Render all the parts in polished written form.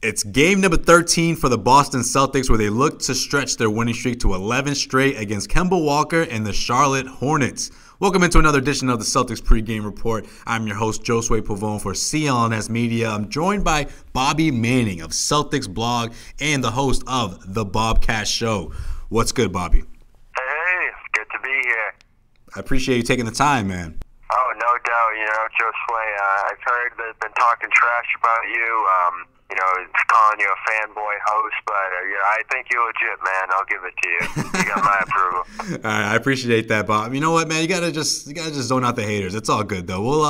It's game number 13 for the Boston Celtics, where they look to stretch their winning streak to 11 straight against Kemba Walker and the Charlotte Hornets. Welcome into another edition of the Celtics pregame report. I'm your host, Josue Pavone for CLNS Media. I'm joined by Bobby Manning of Celtics Blog and the host of The Bobcat Show. What's good, Bobby? Hey, good to be here. I appreciate you taking the time, man. Oh, no doubt. Josue, I've heard they've been talking trash about you. It's calling you a fanboy host, but I think you're legit, man. I'll give it to you. You got my approval. All right, I appreciate that, Bob. You know what, man? You gotta just zone out the haters. It's all good though.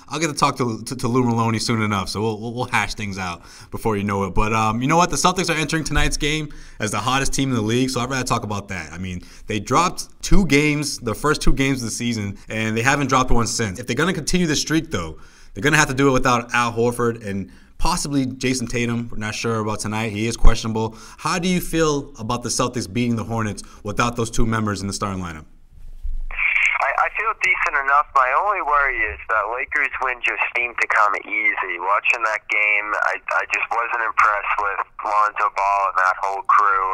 I'll get to talk to Lou Maloney soon enough, so we'll hash things out before you know it. But you know what? The Celtics are entering tonight's game as the hottest team in the league, so I'd rather talk about that. I mean, they dropped two games, the first two games of the season, and they haven't dropped one since. If they're gonna continue the streak, though, they're gonna have to do it without Al Horford and possibly Jason Tatum. We're not sure about tonight. He is questionable. How do you feel about the Celtics beating the Hornets without those two members in the starting lineup? I feel decent enough. My only worry is that Lakers win just seemed to come easy. Watching that game, I just wasn't impressed with Lonzo Ball and that whole crew.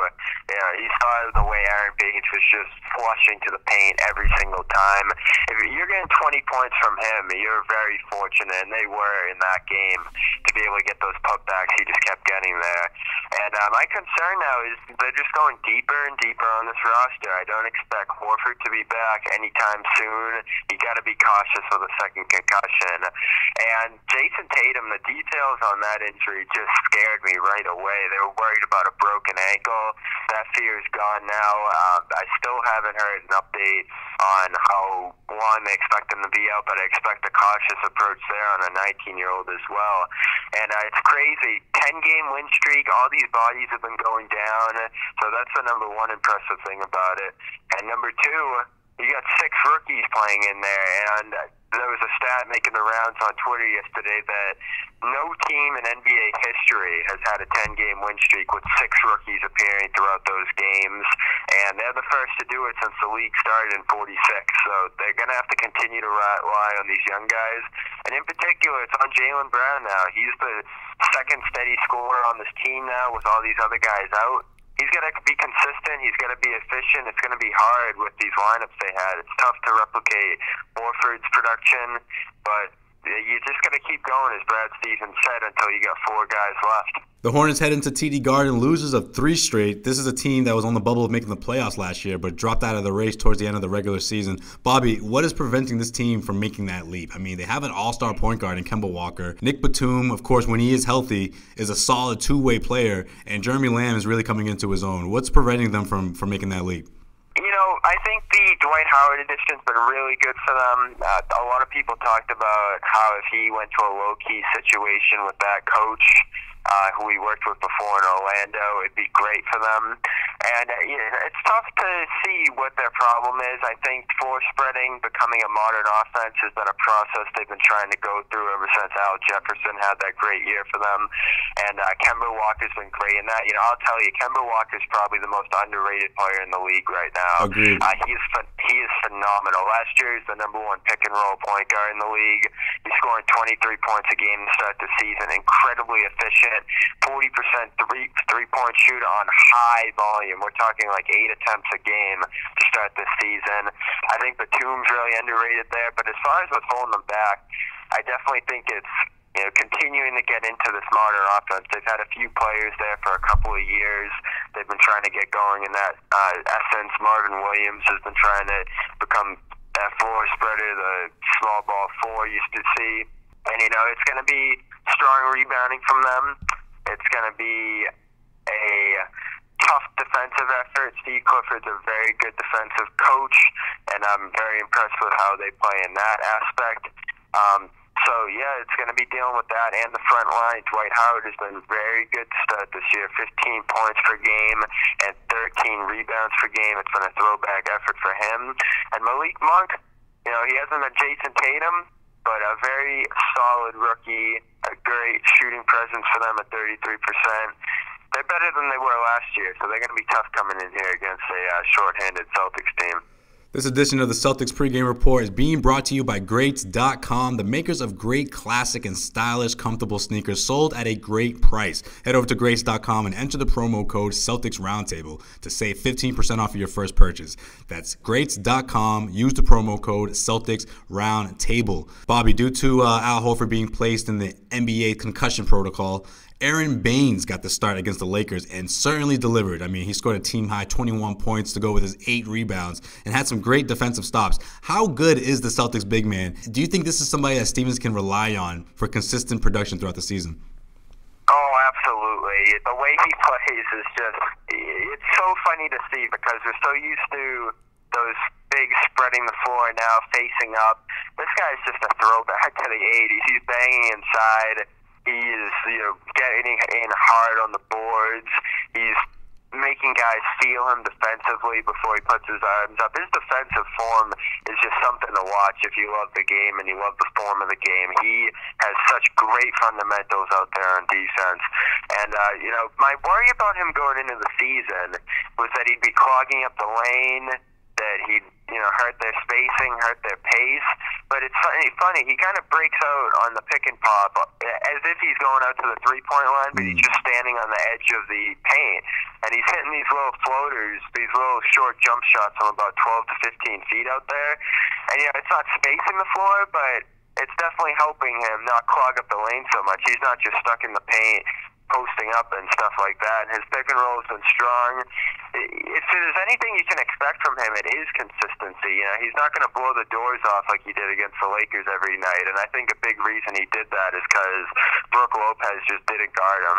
You saw the way Aaron Baines was just flushing to the paint every single time. If you're getting 20 points from him, you're very fortunate, and they were in that game to be able to get those putbacks. He just kept getting there. And my concern now is they're just going deeper and deeper on this roster. I don't expect Horford to be back anytime soon. You got to be cautious with a second concussion. And Jason Tatum, the details on that injury just scared me right away. They were worried about a broken ankle. That fear is gone now. I still haven't heard an update on how long they expect him to be out, but I expect a cautious approach there on a 19-year-old as well. And it's crazy. 10-game win streak. All these bodies have been going down. So that's the number one impressive thing about it. And number two, you got 6 rookies playing in there, and there was a stat making the rounds on Twitter yesterday that no team in NBA history has had a 10-game win streak with 6 rookies appearing throughout those games, and they're the first to do it since the league started in 46, so they're going to have to continue to rely on these young guys, and in particular, it's on Jaylen Brown now. He's the second steady scorer on this team now with all these other guys out. He's got to be consistent. He's got to be efficient. It's going to be hard with these lineups they had. It's tough to replicate Horford's production, but you just got to keep going, as Brad Stevens said, until you got 4 guys left. The Hornets head into TD Garden, losers of 3 straight. This is a team that was on the bubble of making the playoffs last year, but dropped out of the race towards the end of the regular season. Bobby, what is preventing this team from making that leap? I mean, they have an all-star point guard in Kemba Walker. Nick Batum, of course, when he is healthy, is a solid two-way player, and Jeremy Lamb is really coming into his own. What's preventing them from making that leap? I think the Dwight Howard addition's been really good for them. A lot of people talked about how if he went to a low-key situation with that coach, who we worked with before in Orlando, it'd be great for them. And it's tough to see what their problem is. I think floor spreading, becoming a modern offense, has been a process they've been trying to go through ever since Al Jefferson had that great year for them. And Kemba Walker's been great in that. I'll tell you, Kemba Walker's probably the most underrated player in the league right now. Agreed. He is phenomenal. Last year, he's the number 1 pick-and-roll point guard in the league. He's scoring 23 points a game to start the season. Incredibly efficient. 40% three-point shooter on high volume. We're talking like 8 attempts a game to start this season. I think Batum's really underrated there. But as far as what's holding them back, I definitely think it's continuing to get into this modern offense. They've had a few players there for a couple of years. They've been trying to get going in that essence. Marvin Williams has been trying to become that floor spreader, the small ball 4 used to see. And, it's going to be strong rebounding from them. It's going to be a tough defensive effort. Steve Clifford's a very good defensive coach, and I'm very impressed with how they play in that aspect. It's going to be dealing with that and the front line. Dwight Howard has been very good to start this year, 15 points per game and 13 rebounds per game. It's been a throwback effort for him. And Malik Monk, he hasn't been Jason Tatum, but a very solid rookie, a great shooting presence for them at 33%. They're better than they were last year, so they're going to be tough coming in here against a shorthanded Celtics team. This edition of the Celtics pregame report is being brought to you by Greats.com, the makers of great classic and stylish comfortable sneakers sold at a great price. Head over to Greats.com and enter the promo code Celtics Roundtable to save 15% off of your first purchase. That's Greats.com. Use the promo code Celtics Roundtable. Bobby, due to Al Horford being placed in the NBA concussion protocol, Aaron Baines got the start against the Lakers and certainly delivered. I mean, he scored a team-high 21 points to go with his 8 rebounds and had some great defensive stops. How good is the Celtics big man? Do you think this is somebody that Stevens can rely on for consistent production throughout the season? Oh, absolutely. The way he plays is just, it's so funny to see because we're so used to those big spreading the floor now, facing up. This guy's just a throwback to the 80s. He's banging inside. He is, getting in hard on the boards. He's making guys feel him defensively before he puts his arms up. His defensive form is just something to watch if you love the game and you love the form of the game. He has such great fundamentals out there on defense. And, my worry about him going into the season was that he'd be clogging up the lane, that he'd, hurt their spacing, hurt their pace. But it's funny, he kind of breaks out on the pick and pop as if he's going out to the three-point line, but he's just standing on the edge of the paint. And he's hitting these little floaters, these little short jump shots from about 12 to 15 feet out there. And, it's not spacing the floor, but it's definitely helping him not clog up the lane so much. He's not just stuck in the paint, posting up and stuff like that. And his pick and roll has been strong. If there's anything you can expect from him, it is consistency. He's not going to blow the doors off like he did against the Lakers every night. And I think a big reason he did that is because Brook Lopez just didn't guard him.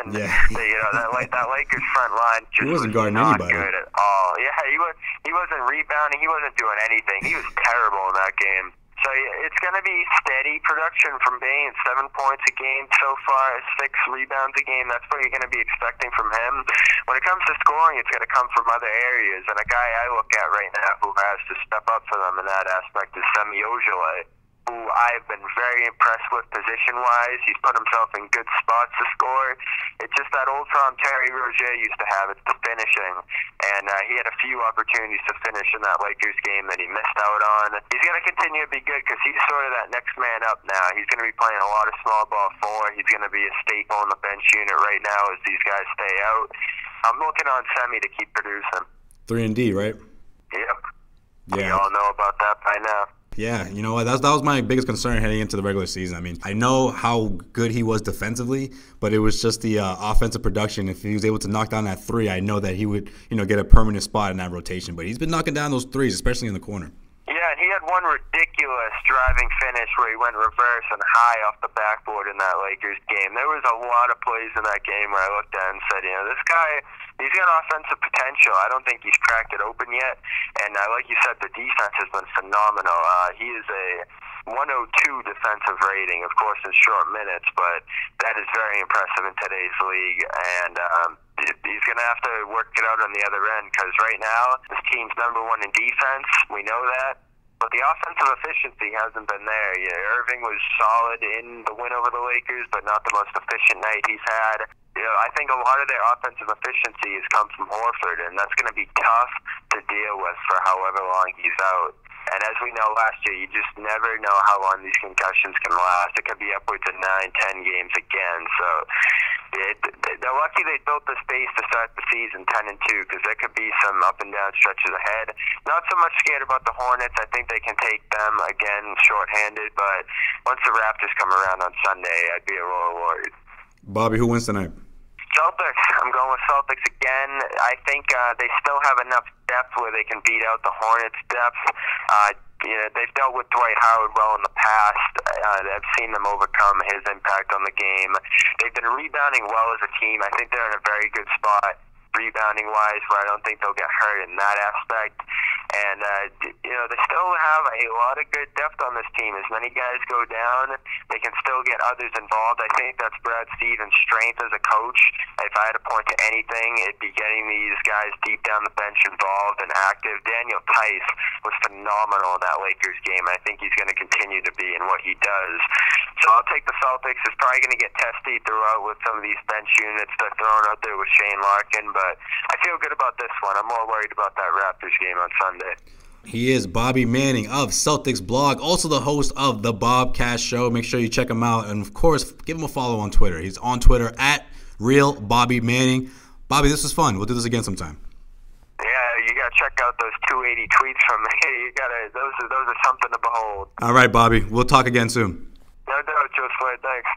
And that Lakers front line just wasn't guarding not anybody. Good at all. Yeah, he wasn't rebounding. He wasn't doing anything. He was terrible in that game. So it's going to be steady production from Baines. 7 points a game so far, 6 rebounds a game. That's what you're going to be expecting from him. When it comes to scoring, it's going to come from other areas. And a guy I look at right now who has to step up for them in that aspect is Semi Ojeleye, who I've been very impressed with position-wise. He's put himself in good spots to score. It's just that old Tom Terry Rozier used to have. It's the finishing. And he had a few opportunities to finish in that Lakers game that he missed out on. He's going to continue to be good because he's sort of that next man up now. He's going to be playing a lot of small ball 4. He's going to be a staple in the bench unit right now as these guys stay out. I'm looking on Semi to keep producing. 3-and-D, right? Yep. Yeah. We all know about that by now. Yeah, you know what? That was my biggest concern heading into the regular season. I mean, I know how good he was defensively, but it was just the offensive production. If he was able to knock down that 3, I know that he would, get a permanent spot in that rotation. But he's been knocking down those 3s, especially in the corner. Yeah, and he had one ridiculous driving finish where he went reverse and high off the backboard in that Lakers game. There was a lot of plays in that game where I looked at and said, this guy, he's got offensive potential. I don't think he's cracked it open yet. And like you said, the defense has been phenomenal. He is a 102 defensive rating, of course, in short minutes, but that is very impressive in today's league. And he's going to have to work it out on the other end because right now this team's number 1 in defense. We know that. But the offensive efficiency hasn't been there. Irving was solid in the win over the Lakers, but not the most efficient night he's had. I think a lot of their offensive efficiency has come from Horford, and that's going to be tough to deal with for however long he's out. And as we know last year, you just never know how long these concussions can last. It could be upwards of 9-10 games again. So they're lucky they built this base to start the season 10-2 because there could be some up and down stretches ahead. Not so much scared about the Hornets. I think they can take them again shorthanded. But once the Raptors come around on Sunday, I'd be a little worried. Bobby, who wins tonight? Celtics. I'm going with Celtics again. I think they still have enough depth where they can beat out the Hornets' depth. They've dealt with Dwight Howard well in the past. I've seen them overcome his impact on the game. They've been rebounding well as a team. I think they're in a very good spot rebounding-wise where I don't think they'll get hurt in that aspect. And, they still have a lot of good depth on this team. As many guys go down, they can still get others involved. I think that's Brad Stevens' strength as a coach. If I had to point to anything, it'd be getting these guys deep down the bench involved and active. Daniel Tice was phenomenal in that Lakers game. I think he's going to continue to be in what he does. So I'll take the Celtics. It's probably going to get testy throughout with some of these bench units they're throwing out there with Shane Larkin, but I feel good about this one. I'm more worried about that Raptors game on Sunday. He is Bobby Manning of Celtics Blog, also the host of The Bobcast Show. Make sure you check him out. And, of course, give him a follow on Twitter. He's on Twitter at Real Bobby Manning. Bobby, this was fun. We'll do this again sometime. Yeah, you got to check out those 280 tweets from me. Those are something to behold. All right, Bobby. We'll talk again soon. No doubt, Joe Slade. Thanks.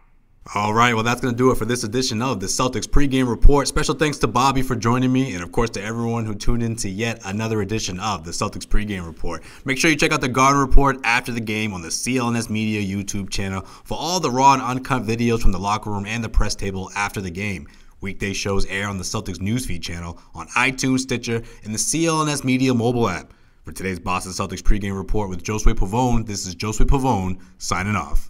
All right, well, that's going to do it for this edition of the Celtics pregame report. Special thanks to Bobby for joining me, and, of course, to everyone who tuned in to yet another edition of the Celtics pregame report. Make sure you check out the Garden Report after the game on the CLNS Media YouTube channel for all the raw and uncut videos from the locker room and the press table after the game. Weekday shows air on the Celtics Newsfeed channel, on iTunes, Stitcher, and the CLNS Media mobile app. For today's Boston Celtics pregame report with Josue Pavone, this is Josue Pavone signing off.